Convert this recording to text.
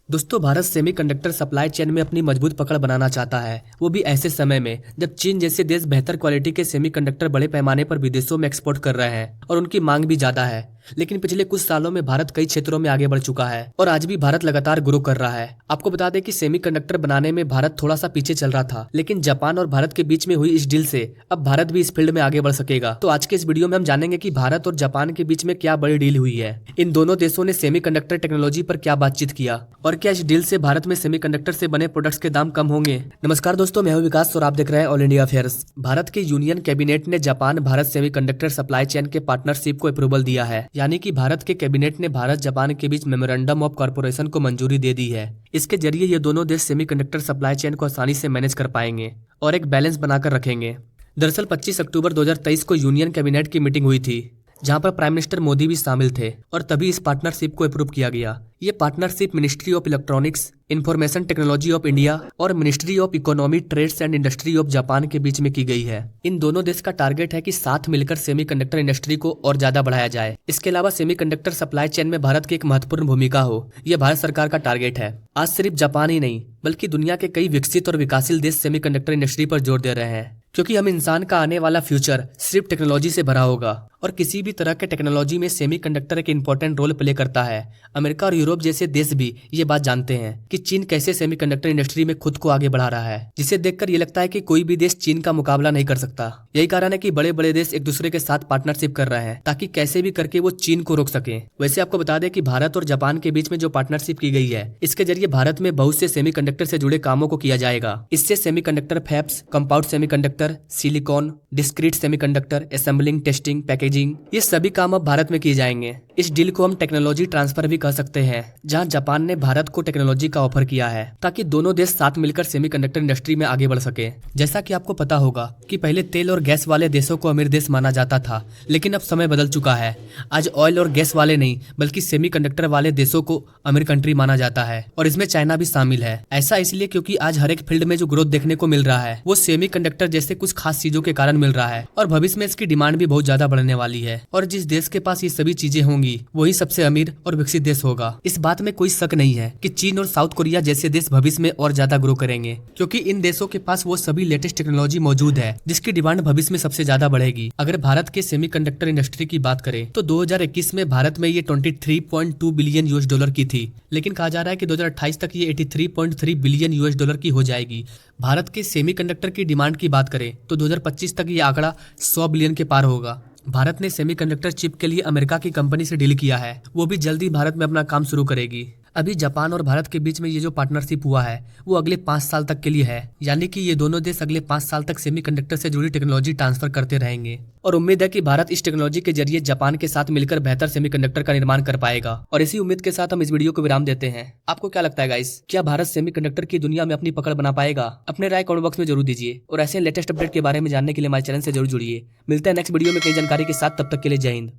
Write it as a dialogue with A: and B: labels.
A: दोस्तों, Bharat semiconductor supply chain में अपनी मजबूत पकड़ बनाना चाहता है, वो भी ऐसे समय में जब चीन जैसे देश बेहतर क्वालिटी के सेमीकंडक्टर बड़े पैमाने पर विदेशों में एक्सपोर्ट कर रहे हैं और उनकी मांग भी ज्यादा है। लेकिन पिछले कुछ सालों में भारत कई क्षेत्रों में आगे बढ़ चुका है और आज भी भारत लगातार ग्रो कर रहा है। आपको बता दें कि सेमीकंडक्टर बनाने में भारत थोड़ा सा पीछे चल रहा था, लेकिन जापान और भारत के बीच में हुई इस डील से अब भारत भी इस फील्ड में आगे बढ़ सकेगा। तो आज के इस वीडियो में हम जानेंगे कि भारत और जापान के बीच में क्या बड़ी डील हुई है, इन दोनों देशों ने सेमीकंडक्टर टेक्नोलॉजी पर क्या बातचीत किया और क्या इस डील से भारत में सेमीकंडक्टर से बने प्रोडक्ट्स के दाम कम होंगे। नमस्कार दोस्तों, मैं हूं विकास और आप देख रहे हैं ऑल इंडिया अफेयर्स। भारत के यूनियन कैबिनेट ने Japan Bharat semiconductor supply chain के पार्टनरशिप को अप्रूवल दिया है, यानी कि भारत के कैबिनेट ने भारत जापान के बीच मेमोरेंडम ऑफ कॉर्पोरेशन को मंजूरी दे दी है। इसके जरिए ये दोनों देश सेमीकंडक्टर सप्लाई चेन को आसानी से मैनेज कर पाएंगे और एक बैलेंस बनाकर रखेंगे। दरअसल 25 अक्टूबर 2023 को यूनियन कैबिनेट की मीटिंग हुई थी, जहां पर प्राइम मिनिस्टर मोदी भी शामिल थे और तभी इस पार्टनरशिप को अप्रूव किया गया। ये partnership ministry of electronics, information technology of India और ministry of economy, trades and industry of Japan के बीच में की गई है। इन दोनों देश का टारगेट है कि साथ मिलकर सेमीकंडक्टर इंडस्ट्री को और ज्यादा बढ़ाया जाए। इसके अलावा सेमीकंडक्टर सप्लाई चेन में भारत की एक महत्वपूर्ण भूमिका हो, यह भारत सरकार का टारगेट है। आज सिर्फ जापान ही नहीं बल्कि दुनिया के कई विकसित और विकासशील देश सेमीकंडक्टर इंडस्ट्री पर जोर दे रहे हैं, क्योंकि हम इंसान का आने वाला फ्यूचर सिर्फ टेक्नोलॉजी से भरा होगा और किसी भी तरह के टेक्नोलॉजी में सेमीकंडक्टर एक इंपॉर्टेंट रोल प्ले करता है। अमेरिका और यूरोप जैसे देश भी ये बात जानते हैं कि चीन कैसे सेमीकंडक्टर इंडस्ट्री में खुद को आगे बढ़ा रहा है, जिसे देखकर ये लगता है कि कोई भी देश चीन का मुकाबला नहीं कर सकता। यही कारण है कि बड़े बड़े देश एक दूसरे के साथ पार्टनरशिप कर रहे हैं ताकि कैसे भी करके वो चीन को रोक सके। वैसे आपको बता दें कि भारत और जापान के बीच में जो पार्टनरशिप की गई है, इसके जरिए भारत में बहुत से सेमीकंडक्टर से जुड़े कामों को किया जाएगा। इससे semiconductor fabs, compound semiconductor, silicon, discrete semiconductor, assembling, testing, packaging, ये सभी काम अब भारत में किए जाएंगे। इस डील को हम टेक्नोलॉजी ट्रांसफर भी कह सकते हैं, जहां जापान ने भारत को टेक्नोलॉजी का ऑफर किया है ताकि दोनों देश साथ मिलकर सेमीकंडक्टर इंडस्ट्री में आगे बढ़ सके। जैसा कि आपको पता होगा कि पहले तेल और गैस वाले देशों को अमीर देश माना जाता था, लेकिन अब समय बदल चुका है। आज ऑयल और गैस वाले नहीं बल्कि सेमीकंडक्टर वाले देशों को अमीर कंट्री माना जाता है और इसमें चाइना भी शामिल है। ऐसा इसलिए क्योंकि आज हर एक फील्ड में जो ग्रोथ देखने को मिल रहा है वो सेमीकंडक्टर जैसे कुछ खास चीजों के कारण मिल रहा है और भविष्य में इसकी डिमांड भी बहुत ज्यादा बढ़ने वाली है। और जिस देश के पास ये सभी चीजें होंगी वही सबसे अमीर और विकसित देश होगा। इस बात में कोई शक नहीं है कि चीन और साउथ कोरिया जैसे देश भविष्य में और ज्यादा ग्रो करेंगे, क्योंकि इन देशों के पास वो सभी लेटेस्ट टेक्नोलॉजी मौजूद है जिसकी डिमांड भविष्य में सबसे ज्यादा बढ़ेगी। अगर भारत के सेमीकंडक्टर इंडस्ट्री की बात करें तो 2021 में भारत में ये 23.2 बिलियन यूएस डॉलर की थी, लेकिन कहा जा रहा है कि 2028 तक ये 83.3 बिलियन यूएस डॉलर की हो जाएगी। भारत के सेमीकंडक्टर की डिमांड की बात करें तो 2025 तक ये आंकड़ा 100 बिलियन के पार होगा। भारत ने सेमीकंडक्टर चिप के लिए अमेरिका की कंपनी से डील किया है, वो भी जल्दी भारत में अपना काम शुरू करेगी। अभी जापान और भारत के बीच में ये जो पार्टनरशिप हुआ है वो अगले 5 साल तक के लिए है, यानी कि ये दोनों देश अगले 5 साल तक सेमीकंडक्टर से जुड़ी टेक्नोलॉजी ट्रांसफर करते रहेंगे और उम्मीद है कि भारत इस टेक्नोलॉजी के जरिए जापान के साथ मिलकर बेहतर सेमीकंडक्टर का निर्माण कर पाएगा। और इसी उम्मीद के साथ हम इस वीडियो को विराम देते हैं। आपको क्या लगता है गाइस, क्या भारत सेमीकंडक्टर की दुनिया में अपनी पकड़ बना पाएगा? अपने राय कमेंट बॉक्स में जरूर दीजिए और ऐसे लेटेस्ट अपडेट के बारे में जानने के लिए हमारे चैनल से जरूर जुड़िए। मिलते हैं नेक्स्ट वीडियो में कई जानकारी के साथ, तब तक के लिए जय हिंद।